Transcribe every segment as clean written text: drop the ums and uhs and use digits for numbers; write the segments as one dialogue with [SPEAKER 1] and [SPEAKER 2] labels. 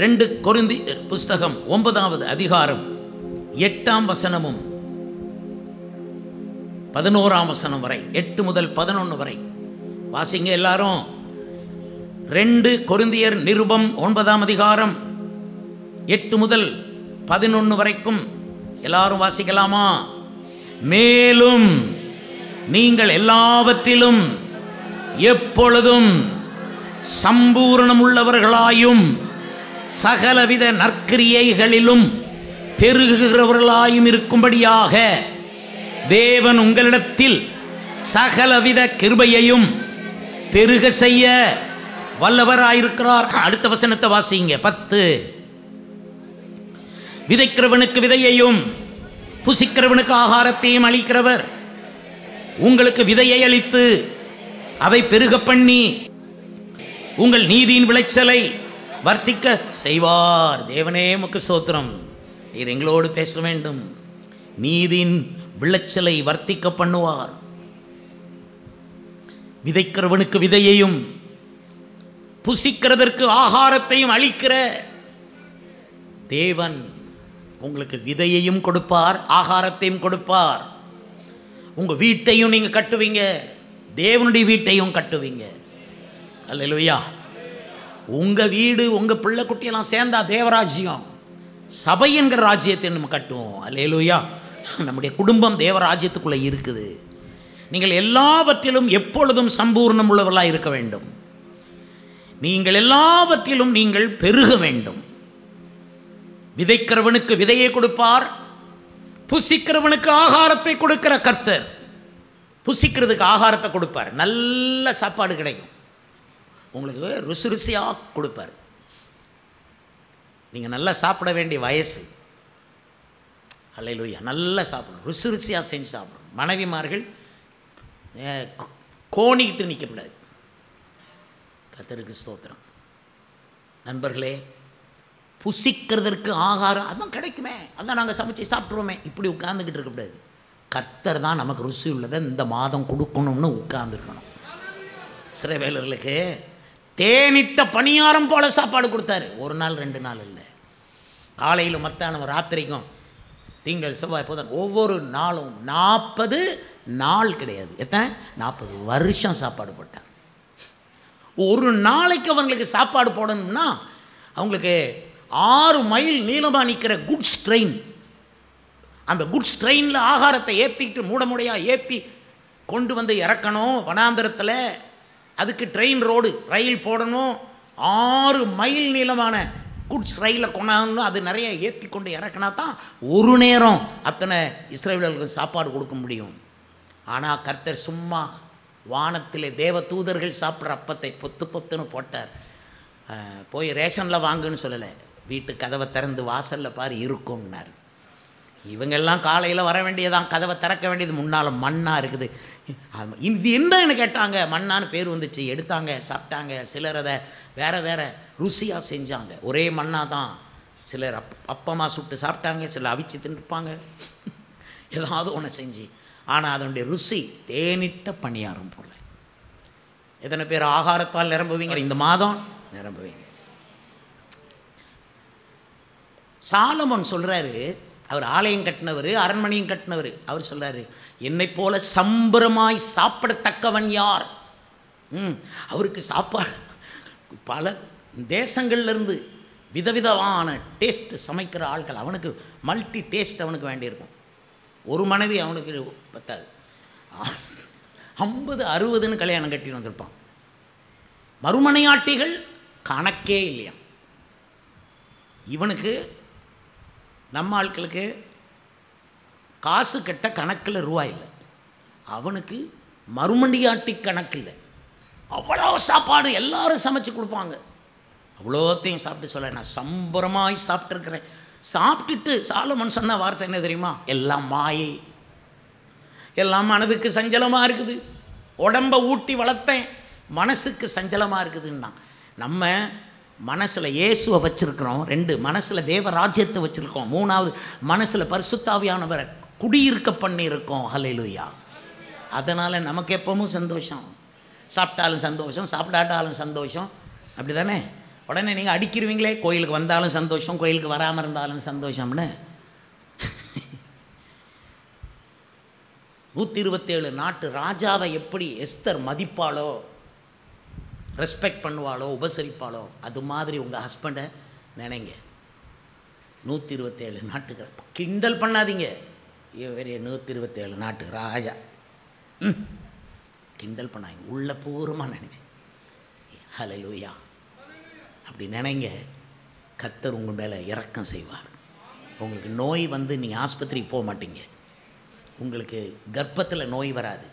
[SPEAKER 1] 2 கொரிந்தியர் புஸ்தகம் 9வது அதிகாரம் 8ஆம் வசனமும் 11ஆம் வசனம் வரை, 8 முதல் 11 வரை வாசிங்க எல்லாரும். 2 கொரிந்தியர் நிருபம் 9ஆம் அதிகாரம் 8 முதல் 11 வரைக்கும் எல்லாரும் வாசிக்கலாமா? மேலும் நீங்கள் எல்லாவற்றிலும் எப்பொழுதும் சம்பூரணம் உள்ளவர்களாயும் சகலவித நற்கிரியைகளிலும் பெருகுகிறவர்களாயும் இருக்கும்படியாக தேவன் உங்களிடத்தில் சகலவித கிருபையையும் பெருக செய்ய வல்லவராயிருக்கிறார். அடுத்த வசனத்தை வாசிங்க. 10. விதைக்கிறவனுக்கு விதையையும் புசிக்கிறவனுக்கு ஆகாரத்தையும் அளிக்கிறவர் உங்களுக்கு விதையை அளித்து அதை பெருக பண்ணி உங்கள் நீதியின் விளைச்சலை வர்த்திக்க செய்வார். தேவனே உமக்கு ஸ்தோத்திரம். நீர் எங்களோடு பேச வேண்டும். நீதியின் விளைச்சலை வர்த்திக்க பண்ணுவார். விதைக்கிறவனுக்கு விதையையும் புசிக்கிறதற்கு ஆகாரத்தையும் அளிக்கிற தேவன் உங்களுக்கு விதையையும் கொடுப்பார், ஆகாரத்தையும் கொடுப்பார். உங்கள் வீட்டையும் நீங்கள் கட்டுவீங்க, தேவனுடைய வீட்டையும் கட்டுவீங்க. அல்லேலூயா. உங்கள் வீடு உங்கள் பிள்ளை குட்டியெல்லாம் சேர்ந்தா தேவராஜ்யம், சபை என்கிற ராஜ்யத்தை நம்ம கட்டுவோம். அல்லேலூயா. நம்முடைய குடும்பம் தேவராஜ்யத்துக்குள்ளே இருக்குது. நீங்கள் எல்லாவற்றிலும் எப்பொழுதும் சம்பூர்ணம் உள்ளவர்களாக இருக்க வேண்டும். நீங்கள் எல்லாவற்றிலும் நீங்கள் பெருக வேண்டும். விதைக்கிறவனுக்கு விதையை கொடுப்பார், புசிக்கிறவனுக்கு ஆகாரத்தை கொடுக்கிற கர்த்தர். புசிக்கிறதுக்கு ஆகாரத்தை கொடுப்பார். நல்ல சாப்பாடு கிடைக்கும், உங்களுக்கு ருசி ருசியாக கொடுப்பார். நீங்கள் நல்லா சாப்பிட வேண்டிய வயசு. அல்லேலூயா. நல்லா சாப்பிடணும், ருசி ருசியாக செஞ்சு சாப்பிடணும். மனைவிமார்கள் கோணிக்கிட்டு நிற்கக்கூடாது. கர்த்தருக்கு ஸ்தோத்திரம். நண்பர்களே, புசிக்கிறதற்கு ஆகாரம் அதான் கிடைக்குமே, அதான் நாங்கள் சமைச்சு சாப்பிட்ருவோமே, இப்படி உட்கார்ந்துக்கிட்டு இருக்கக்கூடாது. கர்த்தர் தான் நமக்கு ருசி உள்ளதை இந்த மாதம் கொடுக்கணும்னு உட்கார்ந்துருக்கணும். சிறைவேலர்களுக்கு தேனிட்ட பணியாரம் போல சாப்பாடு கொடுத்தாரு. ஒரு நாள் 2 நாள் இல்லை, காலையில் மத்தானம் ராத்திரிக்கும், திங்கள் செவ்வாய் புதன், ஒவ்வொரு நாளும் 40 நாள் கிடையாது, எத்தனை 40 வருஷம் சாப்பாடு போட்டார். ஒரு நாளைக்கு அவங்களுக்கு சாப்பாடு போடணும்னா அவங்களுக்கு 6 மைல் நீளமாக நிற்கிற குட்ஸ் ட்ரெயின், அந்த குட்ஸ் ட்ரெயினில் ஆகாரத்தை ஏற்றிக்கிட்டு மூடையாக ஏற்றி கொண்டு வந்து இறக்கணும் வனாந்தரத்தில். அதுக்கு ட்ரெயின் ரோடு ரயில் போடணும். 6 மைல் நீளமான குட்ஸ் ரயிலில் கொண்டாடணும். அது நிறைய ஏற்றி கொண்டு இறக்கினா தான் ஒரு நேரம் அத்தனை இஸ்ரவேலர்களுக்கு சாப்பாடு கொடுக்க முடியும். ஆனால் கர்த்தர் சும்மா வானத்திலே தேவ தூதர்கள் சாப்பிட்ற அப்பத்தை பொத்து பொத்துன்னு போட்டார். போய் ரேஷனில் வாங்குன்னு சொல்லலை, வீட்டு கதவை திறந்து வாசலில் பாரு இருக்கும்னார். இவங்கெல்லாம் காலையில் வர வேண்டியதான், கதவை திறக்க வேண்டியது, முன்னால் மண்ணாக இருக்குது. இது என்னன்னு கேட்டாங்க, மண்ணான்னு பேர் வந்துச்சு, எடுத்தாங்க சாப்பிட்டாங்க. சிலர் அதை வேறு வேறு ருசியாக செஞ்சாங்க. ஒரே மண்ணாக தான் சிலர் அப்பமாக சுட்டு சாப்பிட்டாங்க, சிலர் அவிச்சு தின்னுப்பாங்க, ஏதாவது ஒன்று செஞ்சு. ஆனால் அதனுடைய ருசி தேனிட்ட பணியாரம் போல. எத்தனை பேர் ஆகாரத்தால் நிரம்புவீங்க இந்த மாதம்? நிரம்புவீங்க. சாலமோன் சொல்கிறாரு, அவர் ஆலயம் கட்டினவர், அரண்மனையும் கட்டினவர். அவர் சொல்கிறாரு, என்னை போல சம்பரமாய் சாப்பிடத்தக்கவன் யார்? அவருக்கு சாப்பாடு பல தேசங்கள்லேருந்து விதவிதமான டேஸ்ட் சமைக்கிற ஆட்கள். அவனுக்கு மல்டி டேஸ்ட் அவனுக்கு வேண்டியிருக்கும். ஒரு மனைவி அவனுக்கு பத்தாது, 50-60ன்னு கல்யாணம் கட்டின்னு வந்திருப்பான். மறுமனையாட்டிகள் கணக்கே இல்லையா. இவனுக்கு நம்ம ஆட்களுக்கு காசு கட்ட கணக்கில் ரூபாய் இல்லை, அவனுக்கு மறுமண்டியாட்டி கணக்கு இல்லை. அவ்வளோ சாப்பாடு எல்லாரும் சமைச்சு கொடுப்பாங்க. அவ்வளோத்தையும் சாப்பிட்டு சொல்ல, நான் சம்பரமாய் சாப்பிட்ருக்கிறேன். சாப்பிட்டுட்டு சாலமோன் சொன்ன வார்த்தை என்ன தெரியுமா? எல்லாம் மாயை, எல்லாம் மனதுக்கு சஞ்சலமாக இருக்குது. உடம்பை ஊட்டி வளர்த்தேன், மனசுக்கு சஞ்சலமாக இருக்குதுன்னா. நம்ம மனசில் இயேசுவை வச்சுருக்கிறோம், 2 மனசில் தேவராஜ்யத்தை வச்சுருக்கோம், 3வது மனசில் பரிசுத்தாவியானவரை குடியிருக்க பண்ணியிருக்கோம். ஹல்லேலூயா. அதனால் நமக்கு எப்பவும் சந்தோஷம். சாப்பிட்டாலும் சந்தோஷம், சாப்பிடாட்டாலும் சந்தோஷம். அப்படி தானே? உடனே நீங்கள் அடிக்கிறீங்களே, கோயிலுக்கு வந்தாலும் சந்தோஷம், கோயிலுக்கு வராமல் இருந்தாலும் சந்தோஷம்னு. 127 நாட்டு ராஜாவை எப்படி எஸ்தர் மதிப்பாளோ, ரெஸ்பெக்ட் பண்ணுவாளோ, உபசரிப்பாளோ, அது மாதிரி உங்கள் ஹஸ்பண்டை நினைங்க. 127 நாட்டுக்கு கிண்டல் பண்ணாதீங்க. இவர் 127 நாட்டு ராஜா கிண்டல் பண்ணாங்க, உள்ள பூர்வமாக நினைச்சு. ஹல்லேலூயா. அப்படி நினைங்க, கர்த்தர் உங்கள் மேலே இரக்கம் செய்வார். உங்களுக்கு நோய் வந்து நீங்கள் ஆஸ்பத்திரிக்கு போக மாட்டீங்க. உங்களுக்கு கர்ப்பத்தில் நோய் வராது,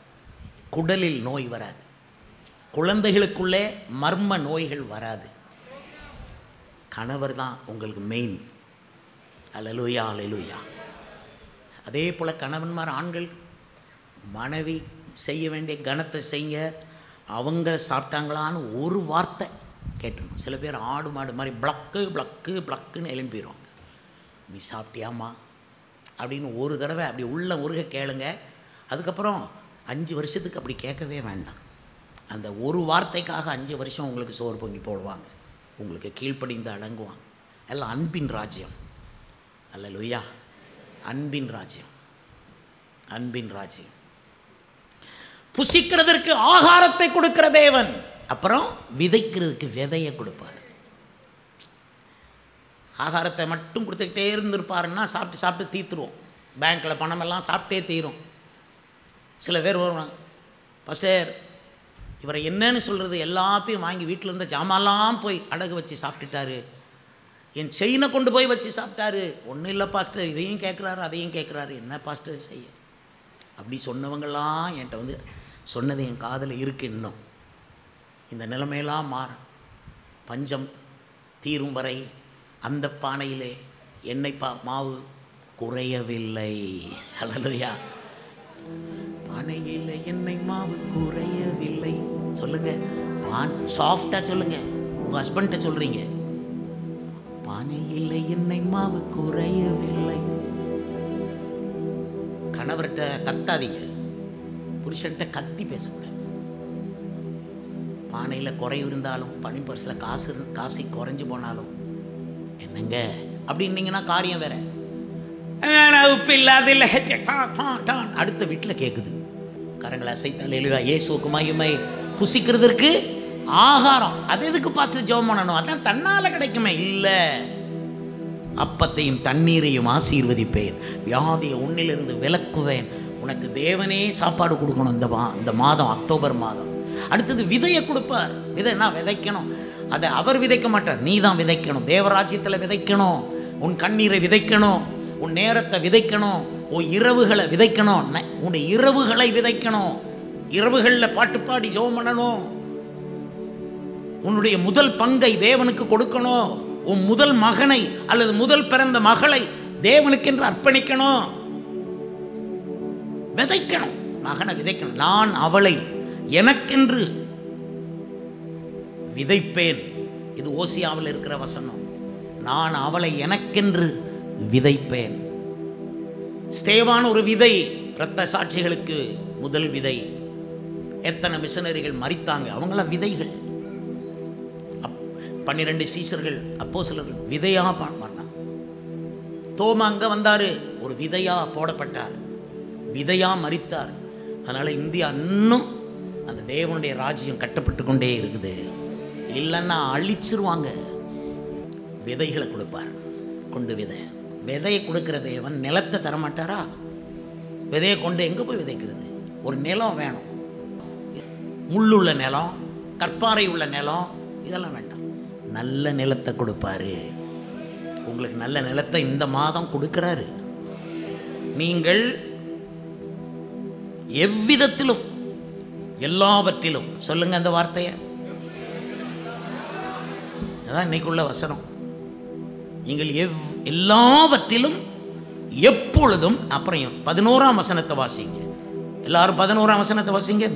[SPEAKER 1] குடலில் நோய் வராது, குழந்தைகளுக்குள்ளே மர்ம நோய்கள் வராது. கணவர் தான் உங்களுக்கு மெயின். அல்லேலூயா, அல்லேலூயா. அதே போல் கணவன்மார், ஆண்கள் மனைவி செய்ய வேண்டிய கனத்தை செய்ய, அவங்க சாப்பிட்டாங்களான்னு ஒரு வார்த்தை கேட்டுருணும். சில பேர் ஆடு மாடு மாதிரி பிளக்கு பிளக்கு பிளக்குன்னு எழும்பிடுவாங்க. நீ சாப்பிட்டியாம்மா அப்படின்னு ஒரு தடவை அப்படி உள்ள உருக கேளுங்க. அதுக்கப்புறம் 5 வருஷத்துக்கு அப்படி கேட்கவே வேண்டாம். அந்த ஒரு வார்த்தைக்காக 5 வருஷம் உங்களுக்கு சோறு பொங்கி போடுவாங்க, உங்களுக்கு கீழ்ப்படிந்து அடங்குவாங்க. எல்லாம் அன்பின் ராஜ்யம். அல்லேலூயா. அன்பின் ராஜ்யம், அன்பின் ராஜ்யம். புசிக்கிறதற்கு ஆகாரத்தை கொடுக்கிற தேவன், அப்புறம் விதைக்கிறதுக்கு விதையை கொடுப்பார். ஆகாரத்தை மட்டும் கொடுத்துக்கிட்டே இருந்திருப்பாருன்னா சாப்பிட்டு சாப்பிட்டு தீத்துருவோம். பேங்க்கில் பணமெல்லாம் சாப்பிட்டே தீரும். சில பேர் வருவாங்க, பாஸ்டர் இவரை என்னன்னு சொல்கிறது, எல்லாத்தையும் வாங்கி வீட்டில் இருந்த ஜாமான்லாம் போய் அடகு வச்சு சாப்பிட்டுட்டாரு, என் செயினை கொண்டு போய் வச்சு சாப்பிட்டாரு. ஒன்றும் இல்லை பாஸ்டர், இதையும் கேட்குறாரு அதையும் கேட்குறாரு, என்ன பாஸ்டர் செய்ய? அப்படி சொன்னவங்களாம் என்கிட்ட வந்து சொன்னது என் காதில் இருக்கு. இன்னும் இந்த நிலைமையெல்லாம் மாறும். பஞ்சம் தீரும் வரை அந்த பானையிலே எண்ணெய் மாவு குறையவில்லை. அல்லேலூயா. பானையில் எண்ணெய் மாவு குறையவில்லை. சொல்லுங்க, சாஃப்டாக சொல்லுங்க. உங்கள் ஹஸ்பண்ட்ட சொல்கிறீங்க, பானையில் எண்ணெய் மாவு குறையவில்லை. கணவர்கிட்ட கத்தாதீங்க, புருஷன்கிட்ட கத்தி பேசக்கூடாது. பானையில் குறைவு இருந்தாலும், பனி பரிசில் காசு குறைஞ்சி போனாலும் என்னங்க அப்படின்னீங்கன்னா காரியம் வேற. உப்பு இல்லாத இல்லை, அடுத்த வீட்டில் கேட்குது. கரங்களை அசைத்தால் எழுவா இயேசுவுக்கு மகிமை. புசிக்கிறதுக்கு ஆகாரம், அது எதுக்கு பாஸ்டர் ஜெபம் பண்ணணும்? அதான் தன்னால் கிடைக்குமே. இல்லை, அப்பத்தையும் தண்ணீரையும் ஆசீர்வதிப்பேன், வியாதியை உன்னிலிருந்து விலக்குவேன். உனக்கு தேவனே சாப்பாடு கொடுக்கணும். இந்த மாதம், அக்டோபர் மாதம். அடுத்தது விதையை கொடுப்பார். விதைனா விதைக்கணும். அதை அவர் விதைக்க மாட்டார், நீ தான் விதைக்கணும். தேவராஜ்யத்தில் விதைக்கணும். உன் கண்ணீரை விதைக்கணும், உன் நேரத்தை விதைக்கணும், உன் இரவுகளை விதைக்கணும். உன்னுடைய இரவுகளை விதைக்கணும். இரவுகளில் பாட்டு பாடி ஜெபம் பண்ணணும். உன்னுடைய முதல் பங்கை தேவனுக்கு கொடுக்கணும். உன் முதல் மகனை அல்லது முதல் பிறந்த மகளை தேவனுக்கென்று அர்ப்பணிக்கணும். விதைக்கணும், மகனை விதைக்கணும். நான் அவளை எனக்கென்று விதைப்பேன். இது ஓசியாவில் இருக்கிற வசனம். நான் அவளை எனக்கென்று விதைப்பேன். ஸ்தேவான் ஒரு விதை, இரத்த சாட்சிகளுக்கு முதல் விதை. எத்தனை மிஷனரிகள் மரித்தாங்க, அவங்களாம் விதைகள். 12 சீஷர்கள், அப்போஸ்தலர்கள் விதையா மாறினாங்க. தோமா அங்க வந்தாரு, ஒரு விதையா போடப்பட்டார், விதையா மரித்தார். அதனால இந்தியா இன்னும் அந்த தேவனுடைய ராஜ்யம் கட்டப்பட்டு கொண்டே இருக்குது. இல்லைன்னா அழிச்சிருவாங்க. விதைகளை கொடுப்பார், கொண்டு விதையை கொடுக்கிற தேவன் நிலத்தை தரமாட்டாரா? விதையை கொண்டு எங்கே போய் விதைக்கிறது? ஒரு நிலம் வேணும். முள்ளுள்ள நிலம், கற்பாறை உள்ள நிலம், இதெல்லாம் வேண்டாம். நல்ல நிலத்தை கொடுப்பாரு. உங்களுக்கு நல்ல நிலத்தை இந்த மாதம் கொடுக்கிறாரு. நீங்கள் எவ்விதத்திலும் எல்லாவற்றிலும், சொல்லுங்க அந்த வார்த்தையை, அதான் இன்னைக்குள்ள வசனம். நீங்கள் எல்லாவற்றிலும் எப்பொழுதும். அப்புறம் 11ஆம் வசனத்தை வாசிங்க. எல்லாரும் 11ஆம் வசனத்தை வாசிங்க.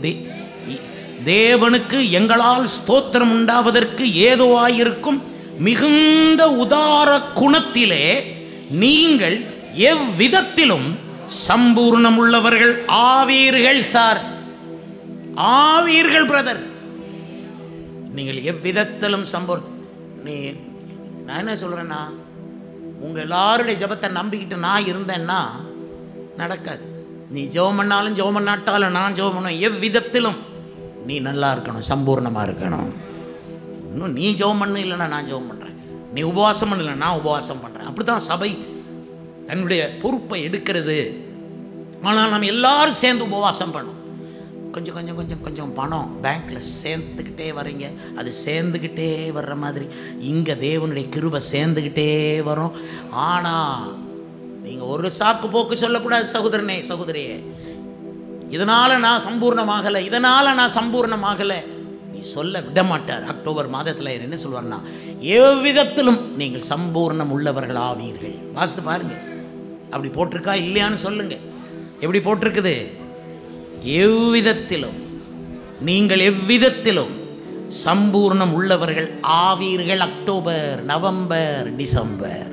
[SPEAKER 1] தேவனுக்கு எங்களால் ஸ்தோத்திரம் உண்டாவதற்கு ஏதுவாயிருக்கும் மிகுந்த உதார குணத்திலே நீங்கள் எவ்விதத்திலும் சம்பூர்ணம் உள்ளவர்கள் ஆவீர்கள். சார், ஆவீர்கள் பிரதர். நீங்கள் எவ்விதத்திலும் நான் என்ன சொல்கிறேன்னா, உங்கள் எல்லாருடைய ஜெபத்தை நம்பிக்கிட்டு நான் இருந்தேன்னா நடக்காது. நீ ஜெபம் பண்ணாலும் ஜெபம் பண்ணாட்டாலும் நான் ஜெபம் பண்ணுவேன். எவ்விதத்திலும் நீ நல்லா இருக்கணும், சம்பூர்ணமாக இருக்கணும். இன்னும் நீ ஜெபம் பண்ணு, இல்லைன்னா நான் ஜெபம் பண்ணுறேன். நீ உபவாசம் பண்ணல, நான் உபவாசம் பண்ணுறேன். அப்படி தான் சபை தன்னுடைய பொறுப்பை எடுக்கிறது. ஆனால் நம்ம எல்லாரும் சேர்ந்து உபவாசம் பண்ணோம். கொஞ்சம் கொஞ்சம் கொஞ்சம் கொஞ்சம் பணம் பேங்க்கில் சேர்ந்துக்கிட்டே வரீங்க. அது சேர்ந்துக்கிட்டே வர்ற மாதிரி இங்கே தேவனுடைய கிருபை சேர்ந்துக்கிட்டே வரும். ஆனால் நீங்கள் ஒரு சாக்கு போக்கு சொல்லக்கூடாது சகோதரனே, சகோதரியே. இதனால் நான் சம்பூர்ணமாகலை, இதனால் நான் சம்பூர்ணமாகலை நீ சொல்ல விட மாட்டார். அக்டோபர் மாதத்தில் என்ன சொல்வார்னா, எவ்விதத்திலும் நீங்கள் சம்பூர்ணம் உள்ளவர்கள் ஆவீர்கள். வாசித்து பாருங்க, அப்படி போட்டிருக்கா இல்லையான்னு சொல்லுங்க. எப்படி போட்டிருக்குது? எவ்விதத்திலும் நீங்கள் எவ்விதத்திலும் சம்பூர்ணம் உள்ளவர்கள் ஆவீர்கள். October, November, December.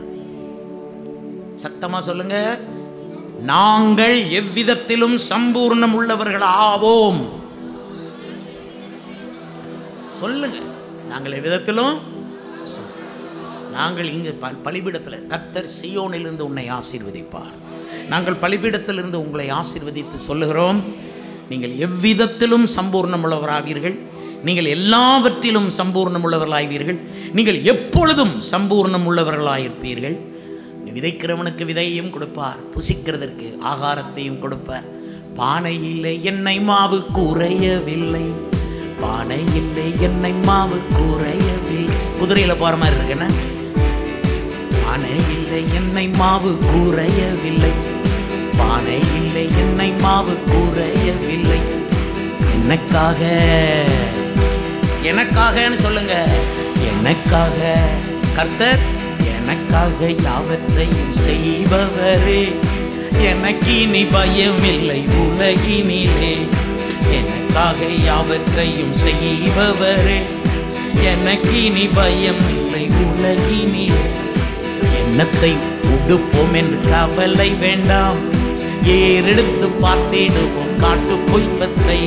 [SPEAKER 1] சத்தமா சொல்லுங்க, நாங்கள் எவ்விதத்திலும் சம்பூர்ணம் உள்ளவர்கள் ஆவோம். சொல்லுங்க, நாங்கள் எவ்விதத்திலும். நாங்கள் இங்கு பலிபீடத்தில் கர்த்தர் சீயோனிலிருந்து உன்னை ஆசீர்வதிப்பார். நாங்கள் பலிபீடத்திலிருந்து உங்களை ஆசீர்வதித்து சொல்லுகிறோம், நீங்கள் எவ்விதத்திலும் சம்பூர்ணம் உள்ளவராவீர்கள். நீங்கள் எல்லாவற்றிலும் சம்பூர்ணம் உள்ளவர்களாவீர்கள். நீங்கள் எப்பொழுதும் சம்பூர்ணம் உள்ளவர்களாயிருப்பீர்கள். விதைக்கிறவனுக்கு விதையையும் கொடுப்பார், புசிக்கிறதற்கு ஆகாரத்தையும் கொடுப்பார். பானையிலே எண்ணெய் மாவு குறையவில்லை, பானையிலே எண்ணெய் மாவு குறையவில்லை. குதிரையில் போகிற மாதிரி இருக்குன்னா, பானையிலே எண்ணெய் மாவு குறையவில்லை, பானையிலே எண்ணெய் மாவு குறையவில்லை. எனக்காக, எனக்காகன்னு சொல்லுங்க, எனக்காக கர்த்தர் எனக்காக யாவற்றையும் செய்பவரே. எனக்கு இனி பயமில்லை உலகினிலே, எனக்காக யாவற்றையும் செய்பவரே. எனக்கு இனி பயம் இல்லை உலகினிலே. எண்ணத்தை உடுப்போம் என்று கவலை வேண்டாம், ஏறெடுத்து பார்த்திடுவோம் காட்டு புஷ்பத்தை.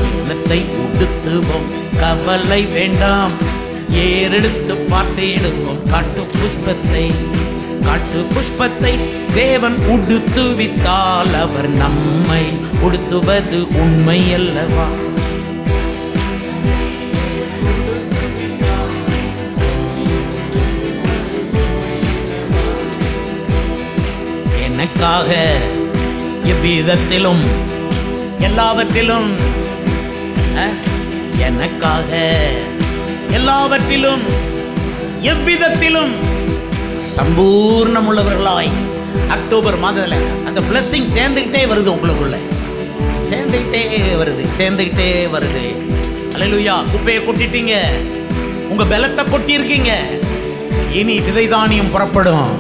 [SPEAKER 1] எண்ணத்தை உடுத்துவோம், கவலை வேண்டாம், ஏறெடுத்து பார்த்திடுவோம் காட்டு புஷ்பத்தை. காட்டு புஷ்பத்தை தேவன் உடுத்துவித்தால் அவர் நம்மை உடுத்துவது உண்மை அல்லவா? எனக்காக எவ்விதத்திலும் எல்லாவற்றிலும், எனக்காக எல்லாவற்றிலும் எவ்விதத்திலும் சம்பூர்ணம் உள்ளவர்களாய். அக்டோபர் மாதத்தில் அந்த பிளஸிங் சேர்ந்துக்கிட்டே வருது, உங்களுக்குள்ள சேர்ந்துக்கிட்டே வருது, சேர்ந்துக்கிட்டே வருது. அல்லேலூயா. குப்பையை கொட்டிட்டீங்க, உங்க பலத்தை கொட்டியிருக்கீங்க. இனி விதை தானியம் புறப்படும்.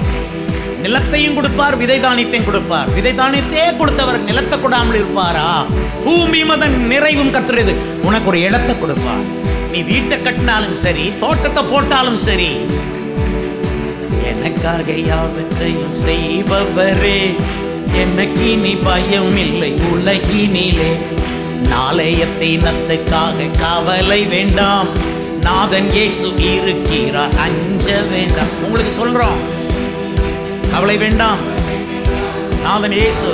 [SPEAKER 1] நிலத்தையும் கொடுப்பார், விதை தானியத்தையும் கொடுப்பார். விதை தானியத்தையே கொடுத்தவர் நிலத்தை கொடாமல் இருப்பாரா? பூமி மதன் நிறைவும் கத்துறது. உனக்கு ஒரு இடத்தை கொடுப்பார். நீ வீட்டை கட்டினாலும் சரி, தோட்டத்தை போட்டாலும் சரி. எனக்காக யாவற்றையும் செய்பவரே, எனக்கு இனி பயம் இல்லை உலகினிலே. நாளையத்தை நத்துக்காக கவலை வேண்டாம், நாதன் இயேசு இருக்கிறார், அஞ்ச வேண்டாம். உங்களுக்கு சொல்றோம், கவலை வேண்டாம், நாதன் இயேசு,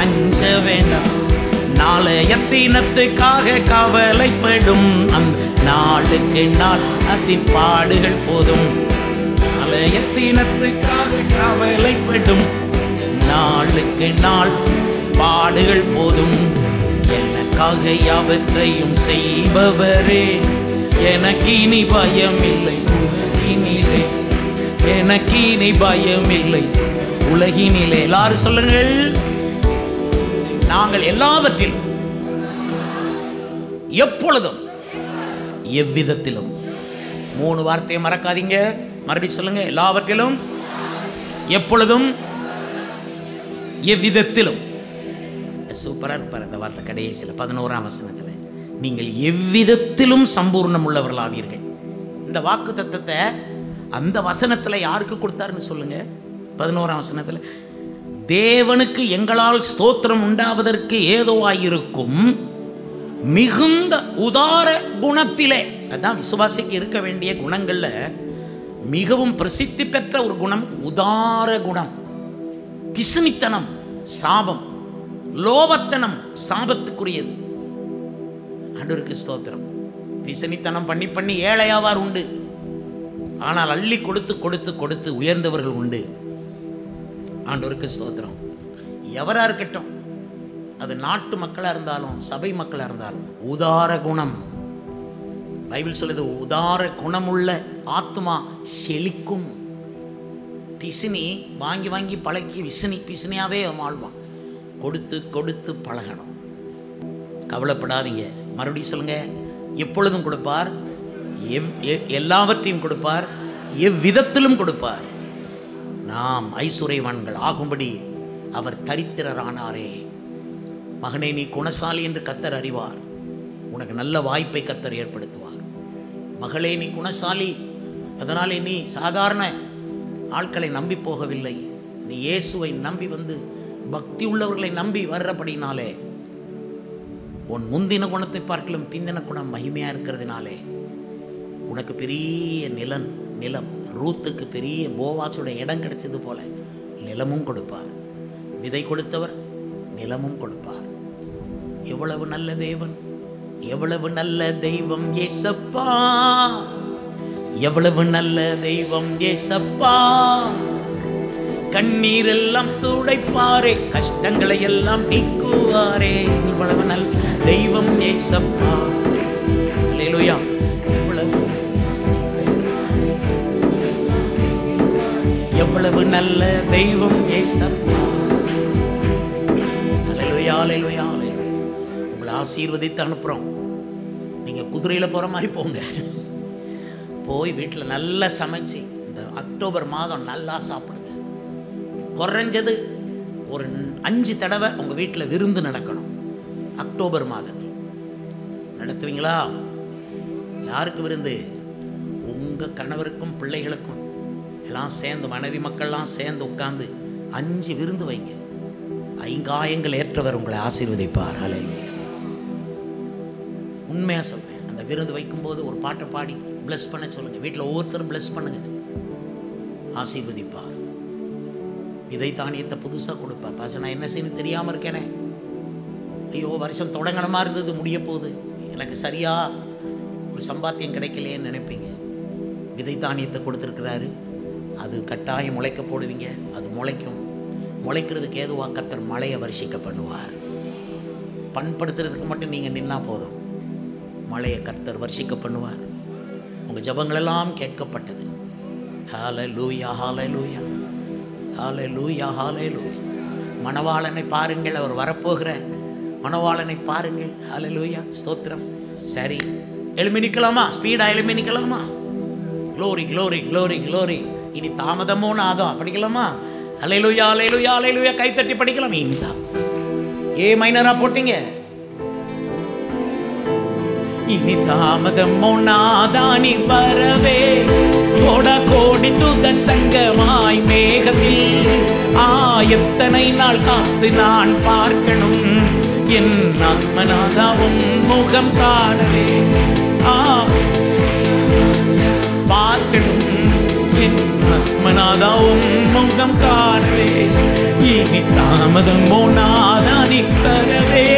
[SPEAKER 1] அஞ்ச வேண்டாம். நாளையத்தினத்துக்காக கவலைப்படும், அந்த நாளுக்கு நாள் அதன் பாடுகள் போதும். நாளையத்தினத்துக்காக கவலைப்படும், நாளுக்கு நாள் பாடுகள் போதும். எனக்காக யாவற்றையும் செய்பவரே, எனக்கு இனி பயம் இல்லை உலகினிலே. எனக்கு இனி பயம் இல்லை உலகினிலே. எல்லாரும் சொல்லுங்கள், நாங்கள் எல்லாவற்றிலும் எப்பொழுதும் எவ்விதத்திலும். 3 வார்த்தையை மறக்காதீங்க, மறுபடியும் சொல்லுங்க. எல்லாவற்றிலும் எப்பொழுதும் எவ்விதத்திலும். சூப்பரா இருப்பார் அந்த வார்த்தை கடைசியில் 11ஆம் வசனத்தில். நீங்கள் எவ்விதத்திலும் சம்பூர்ணம் உள்ளவர்களாவீர்கள். இந்த வாக்கு தத்தத்தை அந்த வசனத்தில் யாருக்கு கொடுத்தாருன்னு சொல்லுங்க. 11ஆம் வசனத்தில், தேவனுக்கு எங்களால் ஸ்தோத்திரம் உண்டாவதற்கு ஏதோவாயிருக்கும் மிகுந்த உதார குணத்திலே. அதான் விசுவாசிக்கு இருக்க வேண்டிய குணங்கள்ல மிகவும் பிரசித்தி பெற்ற ஒரு குணம் உதார குணம். பிசுனித்தனம் சாபம், லோபத்தனம் சாபத்துக்குரியது. ஆண்டவருக்கு ஸ்தோத்திரம். பிசுனித்தனம் பண்ணி பண்ணி ஏழையாவார் உண்டு, ஆனால் அள்ளி கொடுத்து கொடுத்து கொடுத்து உயர்ந்தவர்கள் உண்டு. ஆண்டவருக்கு ஸ்தோத்திரம். எவரா இருக்கட்டும், அது நாட்டு மக்களாக இருந்தாலும் சபை மக்களாக இருந்தாலும் உதார குணம். பைபிள் சொல்லுது, உதார குணமுள்ள ஆத்மா செழிக்கும். பிசினி வாங்கி வாங்கி பழக்கி பிசினியாவே வாழ்வான். கொடுத்து கொடுத்து பழகணும். கவலைப்படாதீங்க. மறுபடியும் சொல்லுங்க, எப்பொழுதும் கொடுப்பார், எல்லாவற்றையும் கொடுப்பார், எவ்விதத்திலும் கொடுப்பார். நாம் ஐசுரைவான்கள் ஆகும்படி அவர் தரித்திரரானாரே. மகனே, நீ குணசாலி என்று கர்த்தர் அறிவார். உனக்கு நல்ல வாய்ப்பை கர்த்தர் ஏற்படுத்துவார். மகளே, நீ குணசாலி, அதனாலே நீ சாதாரண ஆட்களை நம்பி போகவில்லை. நீ இயேசுவை நம்பி வந்து பக்தி உள்ளவர்களை நம்பி வர்றபடினாலே உன் முந்தின குணத்தை பார்க்கலும் பிந்தின குணம் மகிமையாக இருக்கிறதுனாலே உனக்கு பெரிய நிலம் ரூத்துக்கு பெரிய போவாசோட இடம் கிடைச்சது போல நிலமும் கொடுப்பார். விதை கொடுத்தவர் நிலமும் கொடுப்பார். எவ்வளவு நல்ல தேவன், எவ்வளவு நல்ல தெய்வம் ஏசப்பா, எவ்வளவு நல்ல தெய்வம் ஏசப்பா. கண்ணீரெல்லாம் துடைப்பாரே, கஷ்டங்களை எல்லாம் நீக்குவாரே. இவ்வளவு நல்ல தெய்வம் ஏசப்பா. அல்லேலூயா. எவ்வளவு நல்ல தெய்வம் ஏசப்பா. அல்லேலூயா, அல்லேலூயா, அல்லேலூயா. உங்களை ஆசீர்வதித்து அனுப்புறோம். நீங்க குதிரையில போற மாதிரி போங்க. போய் வீட்டில் நல்லா சமைச்சு இந்த அக்டோபர் மாதம் நல்லா சாப்பிடுங்க. குறைஞ்சது ஒரு 5 தடவை உங்கள் வீட்டில் விருந்து நடக்கணும். அக்டோபர் மாதத்தில் நடத்துவீங்களா? யாருக்கு விருந்து? உங்கள் கணவருக்கும் பிள்ளைகளுக்கும் எல்லாம் சேர்ந்து, மனைவி மக்கள்லாம் சேர்ந்து உட்கார்ந்து 5 விருந்து வைங்க. 5 ஆயங்கள் ஏற்றவர் உங்களை ஆசீர்வதிப்பார். ஹல்லேலூயா. உண்மையாக சொல்கிறேன். அந்த விருந்து வைக்கும்போது ஒரு பாட்டை பாடி பிளஸ் பண்ண சொல்லுங்கள். வீட்டில் ஒவ்வொருத்தரும் பிளஸ் பண்ணுங்க. ஆசீர்வதிப்பார். விதை தானியத்தை புதுசாக கொடுப்பேன். பாச நான் என்ன செய்யணும் தெரியாமல் இருக்கேனே, ஐயோ வருஷம் தொடங்கணுமா இருந்தது, முடிய போகுது, எனக்கு சரியா ஒரு சம்பாத்தியம் கிடைக்கலையேன்னு நினைப்பீங்க. விதை தானியத்தை கொடுத்துருக்கிறாரு, அது கட்டாயம் முளைக்க போடுவீங்க. அது முளைக்கும். முளைக்கிறதுக்கு ஏதுவாக கர்த்தர் மழையை வருஷிக்க பண்ணுவார். பண்படுத்துறதுக்கு மட்டும் நீங்கள் நின்னா போதும், மழையை கர்த்தர் வருஷிக்க பண்ணுவார். உங்கள் ஜபங்களெல்லாம் கேட்கப்பட்டது. ஹல்லேலூயா, ஹல்லேலூயா, ஹல்லேலூயா, ஹல்லேலூயா. மணவாளனை பாருங்கள், அவர் வரப்போகிற மணவாளனை பாருங்கள். ஹல்லேலூயா, ஸ்தோத்திரம். சரி, எழுப்பி நிற்கலாமா? ஸ்பீடாக எழுப்பி நிற்கலாமா? Glory, glory, glory, glory. இனி தாமதமோ நாதம் படிக்கலாமா? ஹல்லேலூயா, ஹல்லேலூயா, ஹல்லேலூயா. கைத்தட்டி படிக்கலாம். இனிதான் ஏ மைனரா போட்டீங்க. இனி தாமதமோ நாதானி வரவே, கோடா கோடி தூத சங்கமாய் மேகத்தில் எத்தனை நாள் காத்து நான் பார்க்கணும் என் ஆத்மநாதாவும் முகம் காணவே. பார்க்கணும் என் ஆத்மநாதாவும் முகம் காணவே. இனி தாமதமோ நாதானி வரவே.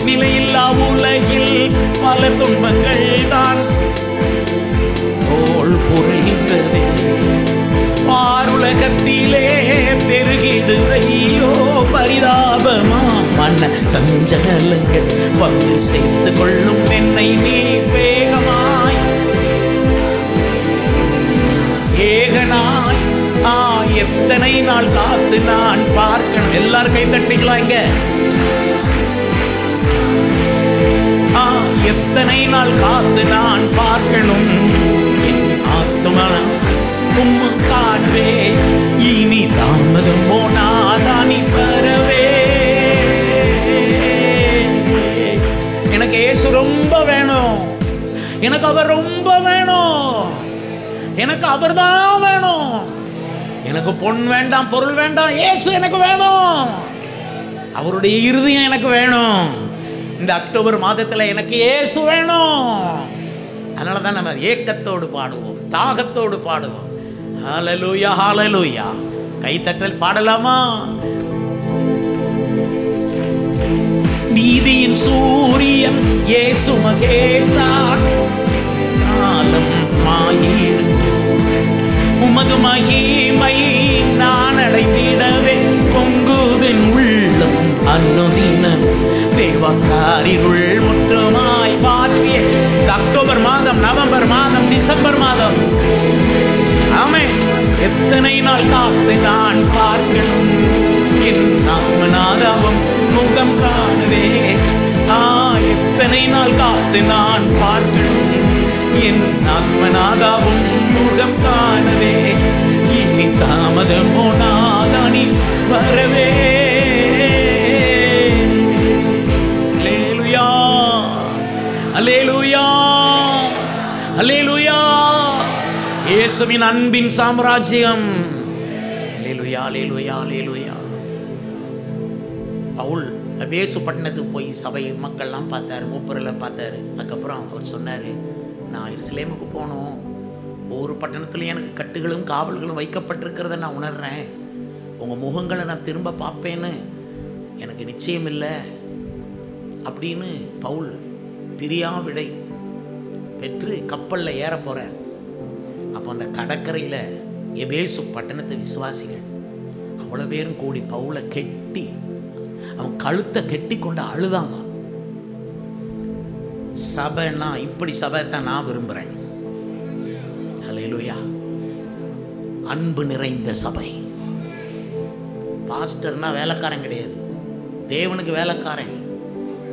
[SPEAKER 1] நிலையில்லா உலகில் பல துன்பங்கள் தான் தோள் புரிகின்றது. பாருலகத்திலே பெருகிடுவையோ பரிதாபமா மன சஞ்சலங்கள் வந்து சேர்த்து கொள்ளும் என்னை நீ வேகமாய் ஏகனாய். எத்தனை நாள் காத்து நான் பார்க்கணும். எல்லாரும் கை தட்டிக்கலாம். இங்க எத்தனை நாள் காத்து நான் பார்க்கணும் என் ஆத்மா உம்மை காணவே. இனி தாமதமோ நாதானி வரவே. எனக்கு இயேசு ரொம்ப வேணும், எனக்கு அவர் ரொம்ப வேணும், எனக்கு அவர் தான் வேணும். எனக்கு பொன் வேண்டாம், பொருள் வேண்டாம், இயேசு எனக்கு வேணும். அவருடைய இருதயம் எனக்கு வேணும். இந்த அக்டோபர் மாதத்தில் எனக்கு இயேசு வேணும். அதனால தான் நம்ம ஏக்கத்தோடு பாடுவோம், தாகத்தோடு பாடுவோம். ஹல்லேலூயா, ஹல்லேலூயா. கைத்தட்டல் பாடலாமா? நீதியின் சூரியன் இயேசு மகேசா, காலம் மாயிடும் உமது மகிமை நான் அடைந்திடவே, பொங்குதன் உள்ளம் அன்னுதினம் தேவக்காரிருள் முற்றுமாய் மாற்றிய அக்டோபர் மாதம், நவம்பர் மாதம், டிசம்பர் மாதம். ஆமென். எத்தனை நாள் காத்து நான் பார்க்கணும் என் ஆத்மநாதாவும் முகம் காணவே. எத்தனை நாள் காத்து நான் பார்க்கணும் என் ஆத்மநாதாவும் முகம் காணவே. இனி தாமதம் போனாதானி வரவே. அல்லேலூயா, அல்லேலூயா, அல்லேலூயா. இயேசுவின் அன்பின் சாம்ராஜ்யம். அல்லேலூயா, அல்லேலூயா, அல்லேலூயா. பவுல் எபேசு பட்டணத்துக்கு போய் சபை மக்கள்லாம் பார்த்தாரு, மூப்பரெல்லாம் பார்த்தாரு. அதுக்கப்புறம் அவர் சொன்னார், நான் எருசலேமுக்கு போகணும், ஒவ்வொரு பட்டணத்துலையும் எனக்கு கட்டுகளும் காவல்களும் வைக்கப்பட்டிருக்கிறத நான் உணர்றேன். உங்கள் முகங்களை நான் திரும்ப பார்ப்பேன்னு எனக்கு நிச்சயம் இல்லை அப்படின்னு பவுல் பிரியா விடை பெற்று கப்பலில் ஏற போகிறார். அப்போ அந்த கடற்கரையில் எபேசு பட்டணத்து விசுவாசிகள் அவ்வளோ பேரும் கூடி பவுலை கெட்டி, அவன் கழுத்தை கெட்டி கொண்டு அழுதாங்க. சபைன்னா இப்படி சபை தான் நான் விரும்புகிறேன். ஹல்லேலூயா. அன்பு நிறைந்த சபை. பாஸ்டர்னா வேலைக்காரன் கிடையாது, தேவனுக்கு வேலைக்காரன்.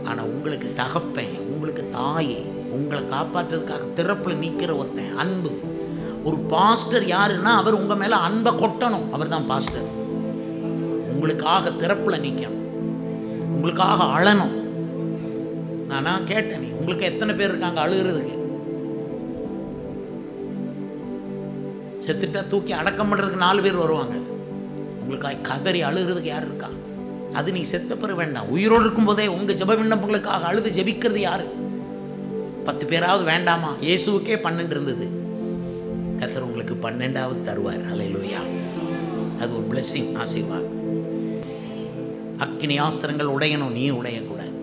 [SPEAKER 1] ஆனால் உங்களுக்கு தகப்பன், உங்களுக்கு தாய், உங்களை காப்பாற்றுறதுக்காக திறப்பில் நிற்கிற ஒருத்தன். அன்பு. ஒரு பாஸ்டர் யாருன்னா அவர் உங்கள் மேலே அன்பை கொட்டணும். அவர் தான் பாஸ்டர். உங்களுக்காக திறப்பில் நிற்கணும், உங்களுக்காக அழணும். நான் கேட்டேன், உங்களுக்கு எத்தனை பேர் இருக்காங்க அழுகிறதுக்கு? செத்துட்டா தூக்கி அடக்கம் பண்ணுறதுக்கு 4 பேர் வருவாங்க. உங்களுக்காக கதறி அழுகிறதுக்கு யார் இருக்கா? அது நீ செத்த பிறகு வேண்டாம், உயிரோடு இருக்கும்போதே உங்கள் ஜெப விண்ணப்பங்களுக்காக அழுது ஜெபிக்கிறது யாரு? 10 பேராவது வேண்டாமா? இயேசுவுக்கே 12 இருந்தது. கர்த்தர் உங்களுக்கு 12வது தருவார். அல்லேலூயா. அது ஒரு பிளெஸிங், ஆசீர்வாதம். அக்கினி ஆஸ்திரங்கள் உடையணும், நீ உடையக்கூடாது.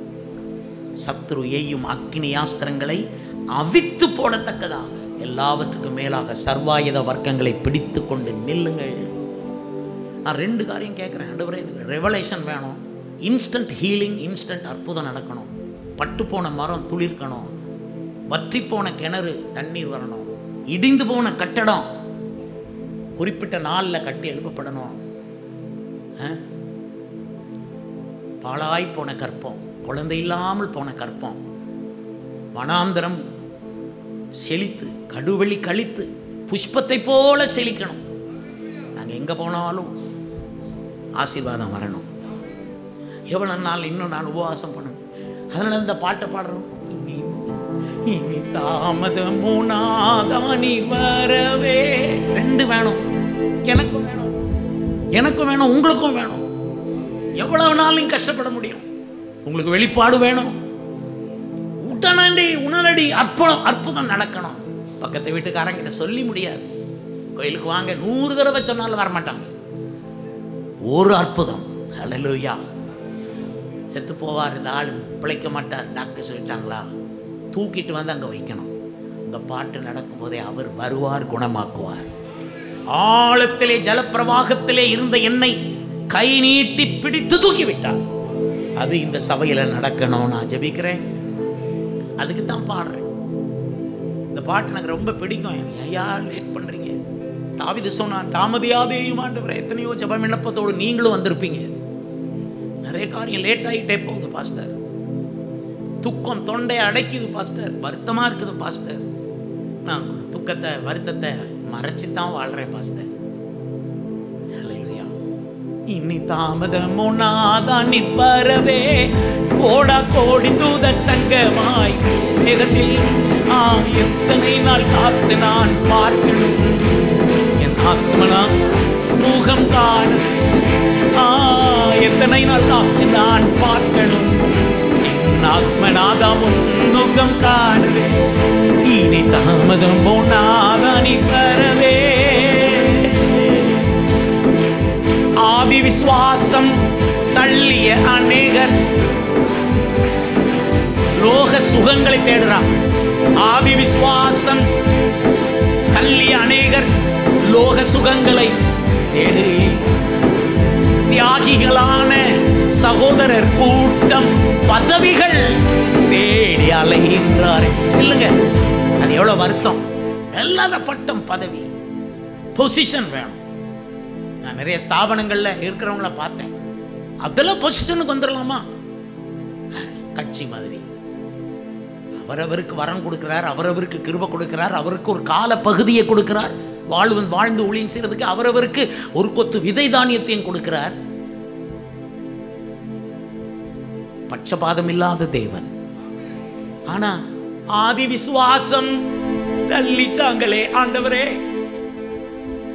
[SPEAKER 1] சத்துரு எய்யும் அக்கினி ஆஸ்திரங்களை அவித்து போடத்தக்கதாக எல்லாவற்றுக்கும் மேலாக சர்வாயுத வர்க்கங்களை பிடித்து கொண்டு நில்லுங்கள். நான் 2 காரியம் கேட்குறேன். ஆண்டவரே, எனக்கு ரெவலேஷன் வேணும். இன்ஸ்டன்ட் ஹீலிங், இன்ஸ்டன்ட் அற்புதம் நடக்கணும். பட்டு போன மரம் துளிர்க்கணும், வற்றி போன கிணறு தண்ணீர் வரணும், இடிந்து போன கட்டடம் குறிப்பிட்ட நாளில் கட்டி எழுப்பப்படணும். பாழாய் போன கற்பம், குழந்தை இல்லாமல் போன கற்பம், வனாந்தரம் செழித்து, கடுவெளி கழித்து, புஷ்பத்தை போல செழிக்கணும். நாங்கள் எங்கே போனாலும் ஆசீர்வாதம் வரணும். எவ்வளோ நாள் இன்னும் நான் உபவாசம் பண்ணணும். அதனால இந்த பாட்டை பாடுறோம். இனி தாமதமுனாதானி வரவே. 2 வேணும். எனக்கும் வேணும், எனக்கும் வேணும், உங்களுக்கும் வேணும். எவ்வளவு நாளும் கஷ்டப்பட முடியும். உங்களுக்கு வெளிப்பாடு வேணும். உடனடி அற்புதம் நடக்கணும். பக்கத்து வீட்டுக்காரங்கிட்ட சொல்லி முடியாது. கோயிலுக்கு வாங்க 100 தடவை சொன்னாலும் வரமாட்டாங்க. ஒரு அற்புதம். அல்லேலூயா. செத்து போவார் இந்த ஆள், பிழைக்க மாட்டார், டாக்டர் சொல்லிட்டாங்களா, தூக்கிட்டு வந்து அங்கே வைக்கணும். இந்த பாட்டு நடக்கும்போதே அவர் வருவார், குணமாக்குவார். ஆழத்திலே ஜலப்பிரவாகத்திலே இருந்த என்னை கை நீட்டி பிடித்து தூக்கி விட்டார். அது இந்த சபையில் நடக்கணும். நான் ஜெபிக்கிறேன், அதுக்கு தான் பாடுறேன். இந்த பாட்டு எனக்கு ரொம்ப பிடிக்கும். ஐயா லேட் பண்ணுறீங்க. தாவீது சொன்னான், தாமதியாதேயும் ஆண்டவரே. எத்தனையோ ஜெப விண்ணப்பத்தோடு நீங்களும் வந்திருப்பீங்க. நிறைய காரியம் லேட் ஆகிட்டே போகுது பாஸ்டர். துக்கம் தொண்டையை அடைக்குது பாஸ்டர், வருத்தமாக இருக்குது பாஸ்டர். நான் துக்கத்தை வருத்தத்தை மறைச்சி தான் வாழ்கிறேன் பாஸ்டர். ஹல்லேலூயா. இனி தாமதமுனாதானி வரவே, கோடா கோடி தூத சங்கமாய் மேகத்தில் எத்தனை நாள் காத்து நான் பார்க்கணும் என் ஆத்மனா முகம் காண. எத்தனை நாள் காத்து நான் பார்க்கணும் என் என் ஆத்மநாதாவும் முகம் காணவே, இனி தாமதம் போனாதானி வரவே. ஆதி விசுவாசம் தள்ளிய அநேகர் லோக சுகங்களை தேடுறான். ஆதி விசுவாசம் தள்ளிய அநேகர் லோக சுகங்களை தேடி, தியாகிகளான சகோதரர் கூட்டம் பதவிகள் தேடி அலைகின்றார். இல்லைங்க, அது எவ்வளவு வருத்தம். எல்லா பட்டம் பதவி பொசிஷன் வேணும். நான் நிறைய ஸ்தாபனங்கள்ல இருக்கிறவங்கள பார்த்தேன். அதெல்லாம் பொசிஷனுக்கு வந்துடலாமா? கட்சி மாதிரி அவரவருக்கு வரம் கொடுக்கிறார், அவரவருக்கு கிருபை கொடுக்கிறார், அவருக்கு ஒரு கால பகுதியை கொடுக்கிறார், வாழ்ந்து ஊழியம் செய்யறதுக்கு அவரவருக்கு ஒரு கொத்து விதை தானியத்தையும் கொடுக்கிறார். பட்சபாதம் இல்லாத தேவன். ஆனா ஆதி விசுவாசம் தள்ளிட்டாங்களே ஆண்டவரே,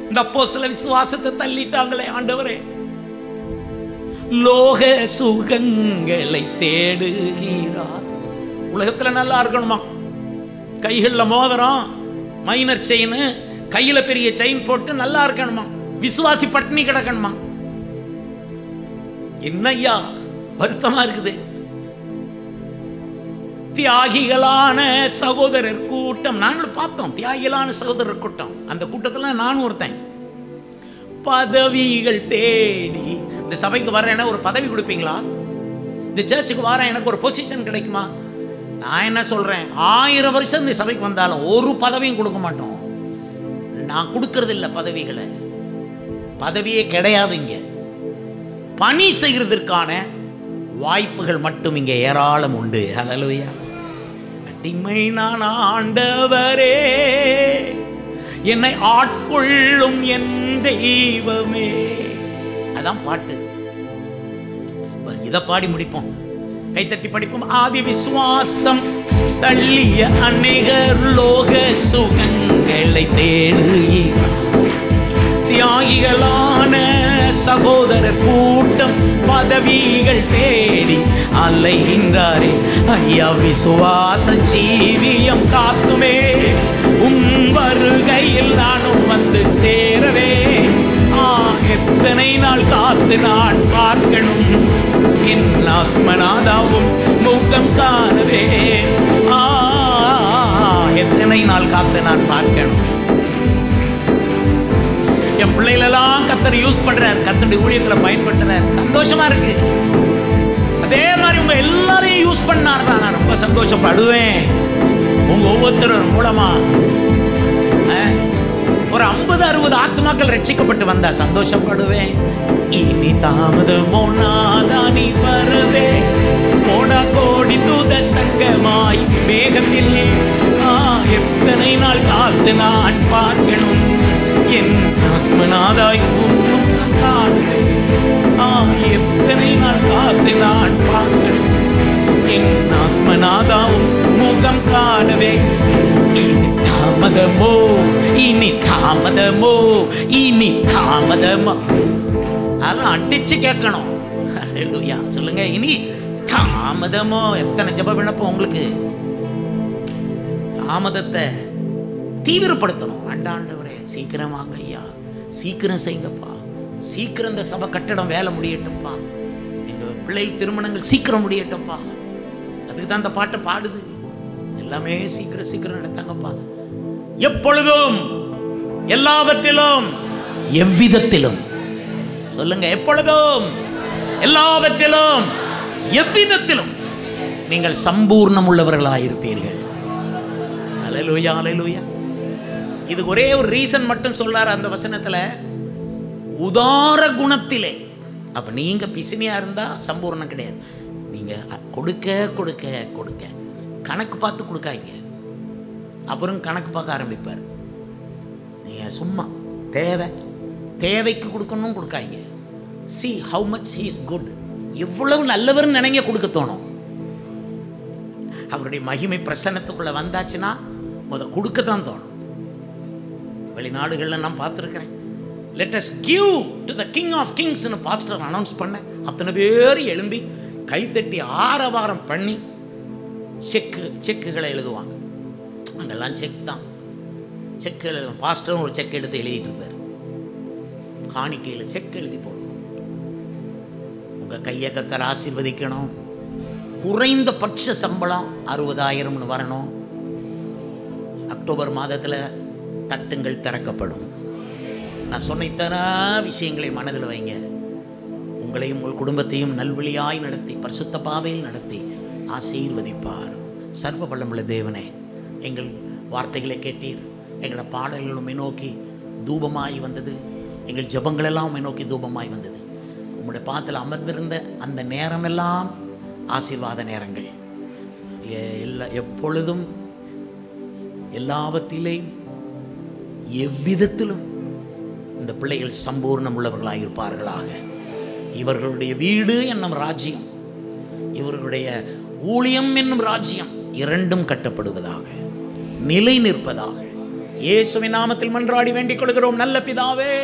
[SPEAKER 1] இந்த அப்போஸ்தல விசுவாசத்தை தள்ளிட்டாங்களே ஆண்டவரே. லோக சுகங்களை தேடுகிறார். உலகத்துல நல்லா இருக்கணுமா? கைகள்ல மோதிரம், மைனர் செயின், கையில பெரிய செயின் போட்டு நல்லா இருக்கணுமா? விசுவாசி பட்டினி கிடக்கணுமா? என்னையா வருத்தமா இருக்குது. தியாகிகளான சகோதரர் கூட்டம், நாங்களும் பார்த்தோம் தியாகிகளான சகோதரர் கூட்டம். அந்த கூட்டத்துல நானும் ஒருத்தன். பதவிகள் தேடி, இந்த சபைக்கு வர்றேன்னா ஒரு பதவி கொடுப்பீங்களா? இந்த சர்ச்சுக்கு வரேன் எனக்கு ஒரு பொசிஷன் கிடைக்குமா? நான் என்ன சொல்றேன், 1000 வருஷம் இந்த சபைக்கு வந்தாலும் ஒரு பதவியும் கொடுக்க மாட்டோம். நான் கொடுக்கறது இல்லை பதவிகளை. பதவியே கிடையாது. இங்க பணி செய்கிறதுக்கான வாய்ப்புகள் மட்டும் இங்கே ஏராளம் உண்டு. ஹல்லேலூயா. அடிமை நான் ஆண்டவரே, என்னை ஆட்கொள்ளும் என் தெய்வமே. அதான் பாட்டு. இதை பாடி முடிப்போம், கைத்தட்டி படிப்போம். ஆதி விசுவாசம் தள்ளிய அநேகர் லோக சுகங்களை தேடுகிறார். தியாகிகளான சகோதரர் கூட்டம் பதவிகள் தேடி அலைகின்றாரே. ஐயா விசுவாச ஜீவியம் காத்துமே, உன் வருகையில் நானும் வந்து சேரவே. எத்தனை நாள் காத்து நான் பார்க்கணும், என் ஆத்மநாதாவும் முகம் காணவே. எத்தனை நாள் காத்து நான் பார்க்கணும். என் பிள்ளைகளெல்லாம் கர்த்தர் யூஸ் பண்றார், கர்த்தருடைய ஊழியத்துல பயன்படுத்துறார். சந்தோஷமா இருக்கு. அதே மாதிரி உங்க எல்லாரையும் யூஸ் பண்ணார், நான் ரொம்ப சந்தோஷப்படுவேன். உங்க ஒவ்வொருத்தரும் மூலமா ஒரு 50-60 ஆத்மாக்கள் ரட்சிக்கப்பட்டு வந்தா சந்தோஷப்படுவேன். இனி தாமதமோ நாதானி வரவே. கோடா கோடி தூத சங்கமாய் மேகத்தில் எத்தனை நாள் காத்து நான் பார்க்கணும், என் ஆத்மநாதாய் எத்தனை நாள் காத்து நான் பார்க்கணும், என் ஆத்மநாதாவும் முகம் காணவே. இனி தாமதமோ, இனி தாமதமோ, இனி தாமதமோ. அதெல்லாம் அடிச்சு கேட்கணும். ஹல்லேலூயா சொல்லுங்க. இனி தாமதமோ. எத்தனை ஜெப விண்ணப்பம் உங்களுக்கு. தாமதத்தை தீவிரப்படுத்தணும். ஆண்டவரே சீக்கிரம் வாங்க ஐயா, சீக்கிரம் செய்யுங்கப்பா, சீக்கிரம் இந்த சபை கட்டடம் வேலை முடியட்டும்ப்பா, எங்க பிள்ளைகள் திருமணங்கள் சீக்கிரம் முடியட்டும்ப்பா. அதுக்கு தான் இந்த பாட்டை பாடுது. எல்லாமே சீக்கிரம் சீக்கிரம் நடத்தாங்கப்பா. எப்பொழுதும் எல்லாவற்றிலும் எவ்விதத்திலும் சொல்லுங்க. எப்பொழுதும் எல்லாவற்றிலும் எவ்விதத்திலும் நீங்கள் சம்பூர்ணம் உள்ளவர்களாக இருப்பீர்கள். ஹல்லேலூயா ஹல்லேலூயா. இது ஒரே ஒரு ரீசன் மட்டும் சொல்றாரு அந்த வசனத்துல, உதார குணத்திலே. அப்ப நீங்க பிசினியா இருந்தா சம்பூர்ணம் கிடையாது. நீங்க கொடுக்க கொடுக்க கொடுக்க கணக்கு பார்த்து கொடுக்காதீங்க. அப்புறம் கணக்கு பார்க்க ஆரம்பிப்பார். நீங்க சும்மா தேவைக்கு கொடுக்கணும் கொடுக்காதீங்க. see how much he is good. எவ்வளவு நல்லவர் நினைங்க கொடுக்க தோணும். அவருடைய மகிமை பிரசன்னத்துக்குள்ள வந்தாச்சுன்னா கொடுக்க தான் தோணும். வெளிநாடுகள்ல நான் பார்த்துருக்கிறேன். let us give to the king of kings ன்னு பாஸ்டர் அனௌன்ஸ் பண்ண அத்தனை பேர் எழும்பி கைத்தட்டி ஆரவாரம் பண்ணி செக்குகளை எழுதுவாங்க. அங்கெல்லாம் செக் தான், செக்குகள் எழுதும். பாஸ்டரும் ஒரு செக் எடுத்து எழுதிட்டு இருப்பார். காணிக்கையில் செக் எழுதி போடுவோம். உங்கள் கையை கர்த்தர் ஆசீர்வதிக்கணும். குறைந்தபட்ச சம்பளம் 60,000 வரணும். அக்டோபர் மாதத்தில் தட்டுங்கள் திறக்கப்படும். நான் சொன்ன இத்தனை விஷயங்களை மனதில் வைங்க. உங்களையும் உங்கள் குடும்பத்தையும் நல்வழியாய் நடத்தி பரிசுத்த பாதையில் நடத்தி ஆசீர்வதிப்பார். சர்வ வல்லமுள்ள தேவனே, எங்கள் வார்த்தைகளை கேட்டீர். எங்களோட பாடல்கள் உம்மை நோக்கி தூபமாய் வந்தது. எங்கள் ஜபங்களெல்லாம் உம்மை நோக்கி தூபமாய் வந்தது. உம்முடைய பாதத்தில் அமர்ந்திருந்த அந்த நேரமெல்லாம் ஆசீர்வாத நேரங்கள். எப்பொழுதும் எல்லாவற்றிலேயும் எவ்விதத்திலும் இந்த பிள்ளைகள் சம்பூர்ணம் உள்ளவர்களாக இருப்பார்களாக. இவர்களுடைய வீடு என்னும் ராஜ்யம், இவர்களுடைய ஊழியம் என்னும் ராஜ்யம் இரண்டும் கட்டப்படுவதாக, நிலை நிற்பதாக. இயேசுவின் நாமத்தில் மன்றாடி வேண்டிக் கொள்கிறோம் நல்ல பிதாவே.